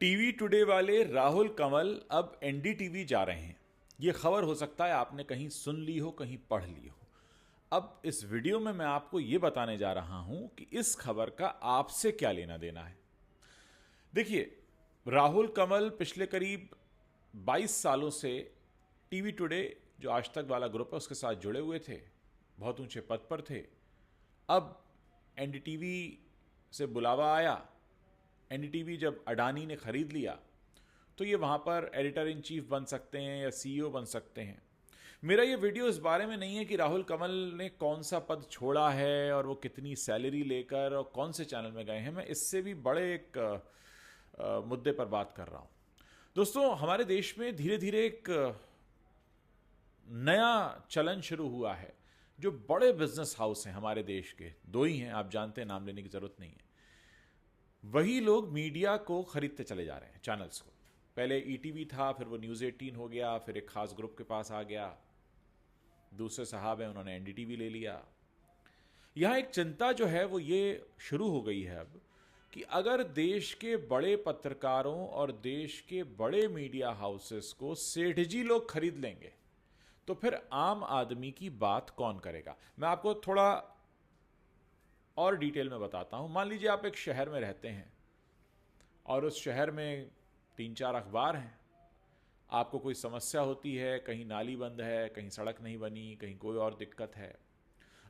TV today वाले राहुल कंवल अब NDTV जा रहे हैं। ये खबर हो सकता है आपने कहीं सुन ली हो, कहीं पढ़ ली हो। अब इस वीडियो में मैं आपको ये बताने जा रहा हूं कि इस खबर का आपसे क्या लेना देना है। देखिए, राहुल कंवल पिछले करीब 22 सालों से टीवी टुडे जो आज तक वाला ग्रुप है उसके साथ जुड़े हुए थे, बहुत ऊंचे पद पर थे। अब एनडीटीवी से बुलावा आया। एनडीटीवी जब अडानी ने खरीद लिया तो ये वहाँ पर एडिटर इन चीफ बन सकते हैं या सीईओ बन सकते हैं। मेरा ये वीडियो इस बारे में नहीं है कि राहुल कंवल ने कौन सा पद छोड़ा है और वो कितनी सैलरी लेकर और कौन से चैनल में गए हैं। मैं इससे भी बड़े एक मुद्दे पर बात कर रहा हूँ। दोस्तों, हमारे देश में धीरे धीरे एक नया चलन शुरू हुआ है। जो बड़े बिजनेस हाउस हैं हमारे देश के, दो ही हैं, आप जानते हैं, नाम लेने की जरूरत नहीं है, वही लोग मीडिया को खरीदते चले जा रहे हैं, चैनल्स को। पहले ईटीवी था, फिर वो न्यूज़ 18 हो गया, फिर एक खास ग्रुप के पास आ गया, दूसरे साहब हैं उन्होंने एनडीटीवी ले लिया। यहाँ एक चिंता जो है वो ये शुरू हो गई है अब कि अगर देश के बड़े पत्रकारों और देश के बड़े मीडिया हाउसेस को सेठजी लोग खरीद लेंगे तो फिर आम आदमी की बात कौन करेगा। मैं आपको थोड़ा और डिटेल में बताता हूं। मान लीजिए आप एक शहर में रहते हैं और उस शहर में 3-4 अखबार हैं। आपको कोई समस्या होती है, कहीं नाली बंद है, कहीं सड़क नहीं बनी, कहीं कोई और दिक्कत है,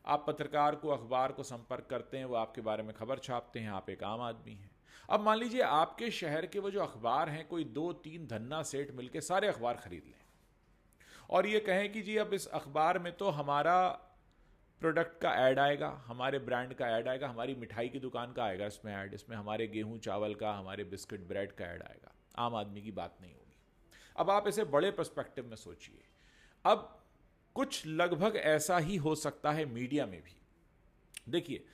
आप पत्रकार को, अखबार को संपर्क करते हैं, वो आपके बारे में खबर छापते हैं। आप एक आम आदमी हैं। अब मान लीजिए आपके शहर के वो जो अखबार हैं, कोई 2-3 धन्ना सेठ मिलकर सारे अखबार खरीद लें और ये कहें कि जी अब इस अखबार में तो हमारा प्रोडक्ट का ऐड आएगा, हमारे ब्रांड का ऐड आएगा, हमारी मिठाई की दुकान का आएगा इसमें ऐड, इसमें हमारे गेहूं चावल का, हमारे बिस्किट ब्रेड का ऐड आएगा। आम आदमी की बात नहीं होगी। अब आप इसे बड़े पर्सपेक्टिव में सोचिए। अब कुछ लगभग ऐसा ही हो सकता है मीडिया में भी। देखिए,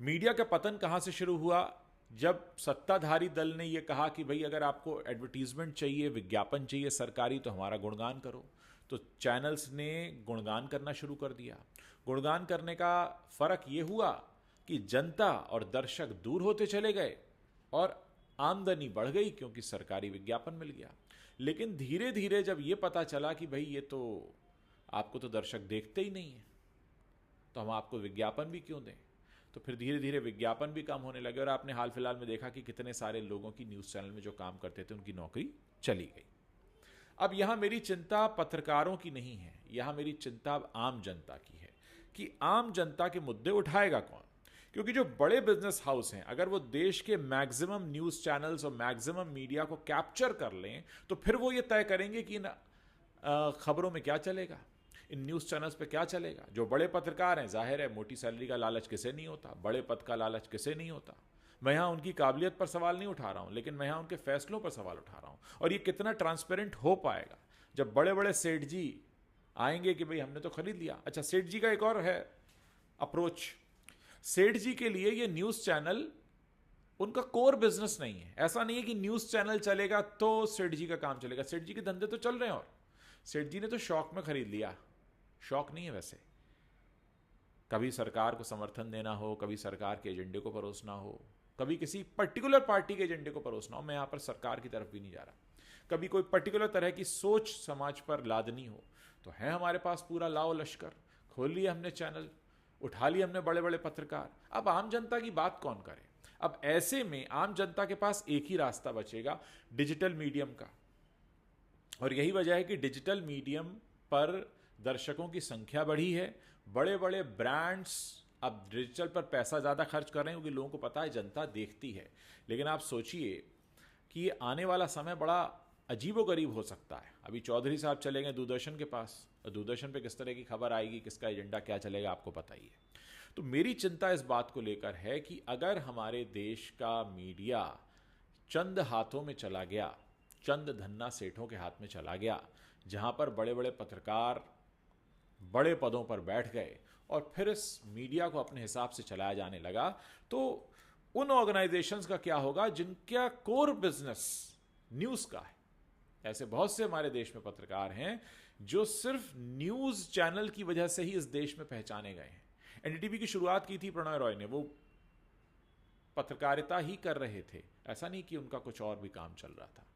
मीडिया का पतन कहां से शुरू हुआ? जब सत्ताधारी दल ने यह कहा कि भाई अगर आपको एडवर्टीजमेंट चाहिए, विज्ञापन चाहिए सरकारी, तो हमारा गुणगान करो। तो चैनल्स ने गुणगान करना शुरू कर दिया। गुणगान करने का फर्क यह हुआ कि जनता और दर्शक दूर होते चले गए और आमदनी बढ़ गई क्योंकि सरकारी विज्ञापन मिल गया। लेकिन धीरे धीरे जब यह पता चला कि भाई ये तो आपको तो दर्शक देखते ही नहीं है, तो हम आपको विज्ञापन भी क्यों दें, तो फिर धीरे धीरे विज्ञापन भी कम होने लगे और आपने हाल फिलहाल में देखा कि कितने सारे लोगों की न्यूज़ चैनल में जो काम करते थे उनकी नौकरी चली गई। अब यहां मेरी चिंता पत्रकारों की नहीं है, यहां मेरी चिंता आम जनता की है कि आम जनता के मुद्दे उठाएगा कौन। क्योंकि जो बड़े बिजनेस हाउस हैं, अगर वो देश के मैक्सिमम न्यूज़ चैनल्स और मैक्सिमम मीडिया को कैप्चर कर लें तो फिर वो ये तय करेंगे कि इन खबरों में क्या चलेगा, इन न्यूज़ चैनल्स पे क्या चलेगा। जो बड़े पत्रकार हैं, जाहिर है मोटी सैलरी का लालच किसे नहीं होता, बड़े पद का लालच किसे नहीं होता। मैं यहाँ उनकी काबिलियत पर सवाल नहीं उठा रहा हूँ, लेकिन मैं यहाँ उनके फैसलों पर सवाल उठा रहा हूँ। और ये कितना ट्रांसपेरेंट हो पाएगा जब बड़े बड़े सेठ जी आएंगे कि भाई हमने तो खरीद लिया। अच्छा, सेठ जी का एक और है अप्रोच। सेठ जी के लिए ये न्यूज़ चैनल उनका कोर बिजनेस नहीं है। ऐसा नहीं है कि न्यूज़ चैनल चलेगा तो सेठ जी का काम चलेगा। सेठ जी के धंधे तो चल रहे हैं और सेठ जी ने तो शौक में खरीद लिया। शौक नहीं है वैसे, कभी सरकार को समर्थन देना हो, कभी सरकार के एजेंडे को परोसना हो, कभी किसी पर्टिकुलर पार्टी के एजेंडे को परोसना हो। मैं यहां पर सरकार की तरफ भी नहीं जा रहा। कभी कोई पर्टिकुलर तरह की सोच समाज पर लादनी हो तो है हमारे पास पूरा लाओ लश्कर। खोल लिया हमने चैनल, उठा लिया हमने बड़े बड़े पत्रकार। अब आम जनता की बात कौन करे? अब ऐसे में आम जनता के पास एक ही रास्ता बचेगा, डिजिटल मीडियम का। और यही वजह है कि डिजिटल मीडियम पर दर्शकों की संख्या बढ़ी है। बड़े बड़े ब्रांड्स अब डिजिटल पर पैसा ज़्यादा खर्च कर रहे हैं क्योंकि लोगों को पता है जनता देखती है। लेकिन आप सोचिए कि ये आने वाला समय बड़ा अजीबोगरीब हो सकता है। अभी चौधरी साहब चले गए दूरदर्शन के पास, और दूरदर्शन पे किस तरह की खबर आएगी, किसका एजेंडा क्या चलेगा, आपको पता ही है। तो मेरी चिंता इस बात को लेकर है कि अगर हमारे देश का मीडिया चंद हाथों में चला गया, चंद धन्ना सेठों के हाथ में चला गया, जहां पर बड़े बड़े पत्रकार बड़े पदों पर बैठ गए और फिर इस मीडिया को अपने हिसाब से चलाया जाने लगा, तो उन ऑर्गेनाइजेशंस का क्या होगा जिनका कोर बिजनेस न्यूज़ का है। ऐसे बहुत से हमारे देश में पत्रकार हैं जो सिर्फ न्यूज़ चैनल की वजह से ही इस देश में पहचाने गए हैं। एनडीटीवी की शुरुआत की थी प्रणय रॉय ने, वो पत्रकारिता ही कर रहे थे, ऐसा नहीं कि उनका कुछ और भी काम चल रहा था।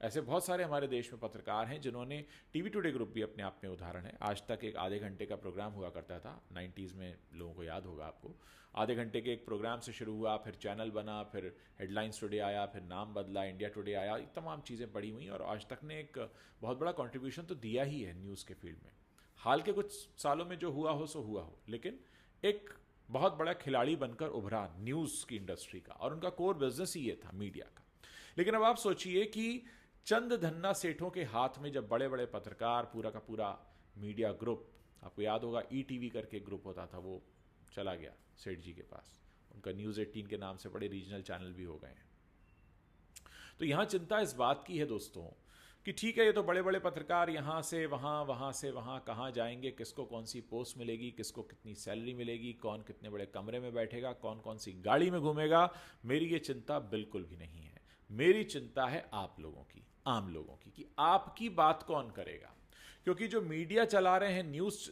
ऐसे बहुत सारे हमारे देश में पत्रकार हैं जिन्होंने, टीवी टुडे ग्रुप भी अपने आप में उदाहरण है। आज तक एक आधे घंटे का प्रोग्राम हुआ करता था 90s में, लोगों को याद होगा आपको। आधे घंटे के एक प्रोग्राम से शुरू हुआ, फिर चैनल बना, फिर हेडलाइंस टुडे आया, फिर नाम बदला, इंडिया टुडे आया, तमाम चीज़ें बड़ी हुई और आज तक ने एक बहुत बड़ा कॉन्ट्रीब्यूशन तो दिया ही है न्यूज़ के फील्ड में। हाल के कुछ सालों में जो हुआ हो सो हुआ हो, लेकिन एक बहुत बड़ा खिलाड़ी बनकर उभरा न्यूज़ की इंडस्ट्री का, और उनका कोर बिजनेस ही ये था, मीडिया का। लेकिन अब आप सोचिए कि चंद धन्ना सेठों के हाथ में जब बड़े बड़े पत्रकार, पूरा का पूरा मीडिया ग्रुप, आपको याद होगा ईटीवी करके ग्रुप होता था, वो चला गया सेठ जी के पास, उनका न्यूज़ 18 के नाम से बड़े रीजनल चैनल भी हो गए हैं। तो यहाँ चिंता इस बात की है दोस्तों कि ठीक है, ये तो बड़े बड़े पत्रकार यहाँ से वहाँ, वहाँ से वहाँ, कहाँ जाएंगे, किसको कौन सी पोस्ट मिलेगी, किसको कितनी सैलरी मिलेगी, कौन कितने बड़े कमरे में बैठेगा, कौन कौन सी गाड़ी में घूमेगा, मेरी ये चिंता बिल्कुल भी नहीं है। मेरी चिंता है आप लोगों की, आम लोगों की, कि आपकी बात कौन करेगा। क्योंकि जो मीडिया चला रहे हैं, न्यूज़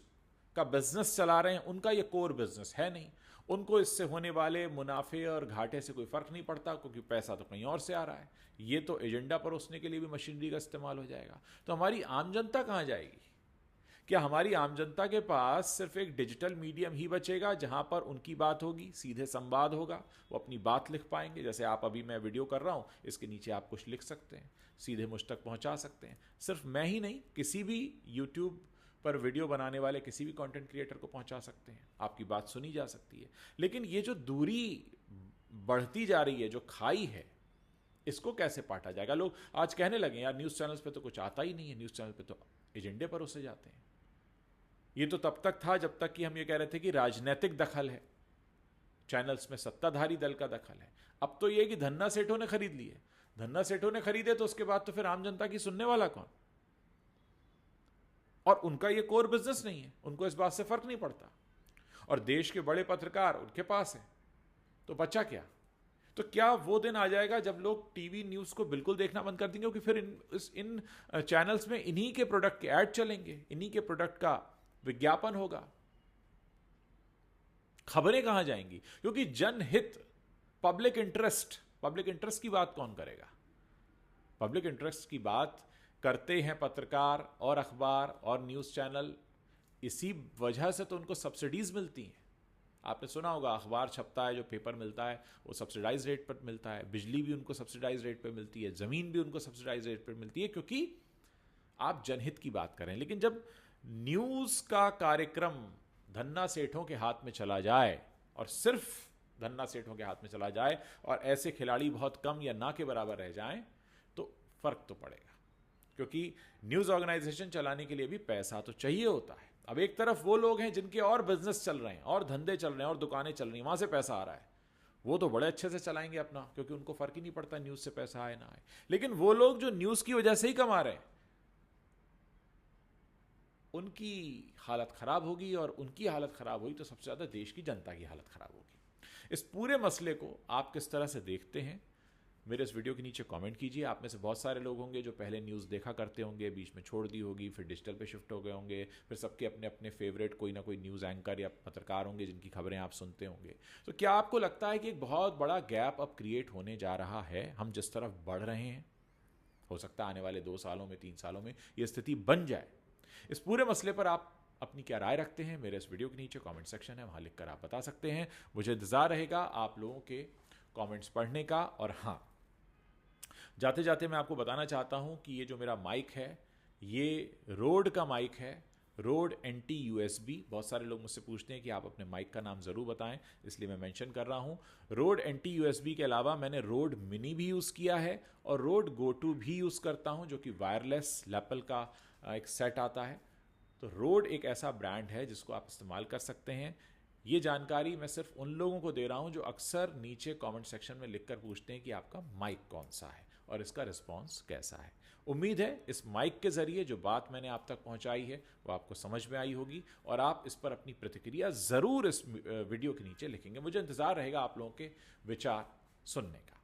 का बिजनेस चला रहे हैं, उनका ये कोर बिजनेस है नहीं। उनको इससे होने वाले मुनाफे और घाटे से कोई फर्क नहीं पड़ता, क्योंकि पैसा तो कहीं और से आ रहा है। ये तो एजेंडा परोसने के लिए भी मशीनरी का इस्तेमाल हो जाएगा। तो हमारी आम जनता कहाँ जाएगी? क्या हमारी आम जनता के पास सिर्फ एक डिजिटल मीडियम ही बचेगा जहां पर उनकी बात होगी, सीधे संवाद होगा, वो अपनी बात लिख पाएंगे? जैसे आप अभी मैं वीडियो कर रहा हूं, इसके नीचे आप कुछ लिख सकते हैं, सीधे मुझ तक पहुंचा सकते हैं। सिर्फ मैं ही नहीं, किसी भी यूट्यूब पर वीडियो बनाने वाले किसी भी कंटेंट क्रिएटर को पहुंचा सकते हैं, आपकी बात सुनी जा सकती है। लेकिन ये जो दूरी बढ़ती जा रही है, जो खाई है, इसको कैसे पाटा जाएगा? लोग आज कहने लगे यार न्यूज़ चैनल्स पे तो कुछ आता ही नहीं है, न्यूज़ चैनल पे तो एजेंडे परोसे जाते हैं। ये तो तब तक था जब तक कि हम ये कह रहे थे कि राजनीतिक दखल है, चैनल्स में सत्ताधारी दल का दखल है। अब तो ये कि धन्ना सेठों ने खरीद लिए, धन्ना सेठों ने खरीदे तो उसके बाद तो फिर आम जनता की सुनने वाला कौन? और उनका ये कोर बिजनेस नहीं है, उनको इस बात से फर्क नहीं पड़ता। और देश के बड़े पत्रकार उनके पास है, तो बचा क्या? तो क्या वो दिन आ जाएगा जब लोग टीवी न्यूज़ को बिल्कुल देखना बंद कर देंगे? क्योंकि फिर इन चैनल्स में इन्हीं के प्रोडक्ट के ऐड चलेंगे, इन्हीं के प्रोडक्ट का विज्ञापन होगा। खबरें कहां जाएंगी? क्योंकि जनहित, पब्लिक इंटरेस्ट की बात कौन करेगा? पब्लिक इंटरेस्ट की बात करते हैं पत्रकार और अखबार और न्यूज़ चैनल, इसी वजह से तो उनको सब्सिडीज मिलती हैं। आपने सुना होगा, अखबार छपता है, जो पेपर मिलता है वो सब्सिडाइज रेट पर मिलता है, बिजली भी उनको सब्सिडाइज रेट पर मिलती है, ज़मीन भी उनको सब्सिडाइज रेट पर मिलती है, क्योंकि आप जनहित की बात करें। लेकिन जब न्यूज़ का कार्यक्रम धन्ना सेठों के हाथ में चला जाए, और सिर्फ धन्ना सेठों के हाथ में चला जाए, और ऐसे खिलाड़ी बहुत कम या ना के बराबर रह जाएं, तो फर्क तो पड़ेगा। क्योंकि न्यूज़ ऑर्गेनाइजेशन चलाने के लिए भी पैसा तो चाहिए होता है। अब एक तरफ वो लोग हैं जिनके और बिजनेस चल रहे हैं, और धंधे चल रहे हैं, और दुकानें चल रही हैं, वहां से पैसा आ रहा है, वो तो बड़े अच्छे से चलाएंगे अपना, क्योंकि उनको फर्क ही नहीं पड़ता न्यूज़ से पैसा आए ना आए। लेकिन वो लोग जो न्यूज़ की वजह से ही कमा रहे हैं, उनकी हालत खराब होगी, और उनकी हालत खराब हुई तो सबसे ज़्यादा देश की जनता की हालत खराब होगी। इस पूरे मसले को आप किस तरह से देखते हैं, मेरे इस वीडियो के नीचे कमेंट कीजिए। आप में से बहुत सारे लोग होंगे जो पहले न्यूज़ देखा करते होंगे, बीच में छोड़ दी होगी, फिर डिजिटल पे शिफ्ट हो गए होंगे, फिर सबके अपने अपने फेवरेट कोई ना कोई न्यूज़ एंकर या पत्रकार होंगे जिनकी खबरें आप सुनते होंगे। तो क्या आपको लगता है कि एक बहुत बड़ा गैप अब क्रिएट होने जा रहा है? हम जिस तरफ बढ़ रहे हैं, हो सकता है आने वाले 2 सालों में, 3 सालों में ये स्थिति बन जाए। इस पूरे मसले पर आप अपनी क्या राय रखते हैं? मेरे इस वीडियो के नीचे कमेंट सेक्शन है, वहाँ लिखकर आप बता सकते हैं। मुझे इंतज़ार रहेगा आप लोगों के कमेंट्स पढ़ने का। और हाँ, जाते जाते मैं आपको बताना चाहता हूँ कि ये जो मेरा माइक है, ये रोड का माइक है, रोड NT USB। बहुत सारे लोग मुझसे पूछते हैं कि आप अपने माइक का नाम ज़रूर बताएं, इसलिए मैं मेंशन कर रहा हूँ। रोड NT USB के अलावा मैंने रोड मिनी भी यूज़ किया है, और रोड GO2 भी यूज़ करता हूँ, जो कि वायरलेस लैपल का एक सेट आता है। तो रोड एक ऐसा ब्रांड है जिसको आप इस्तेमाल कर सकते हैं। ये जानकारी मैं सिर्फ उन लोगों को दे रहा हूँ जो अक्सर नीचे कमेंट सेक्शन में लिखकर पूछते हैं कि आपका माइक कौन सा है और इसका रिस्पॉन्स कैसा है। उम्मीद है इस माइक के ज़रिए जो बात मैंने आप तक पहुँचाई है वो आपको समझ में आई होगी, और आप इस पर अपनी प्रतिक्रिया ज़रूर इस वीडियो के नीचे लिखेंगे। मुझे इंतज़ार रहेगा आप लोगों के विचार सुनने का।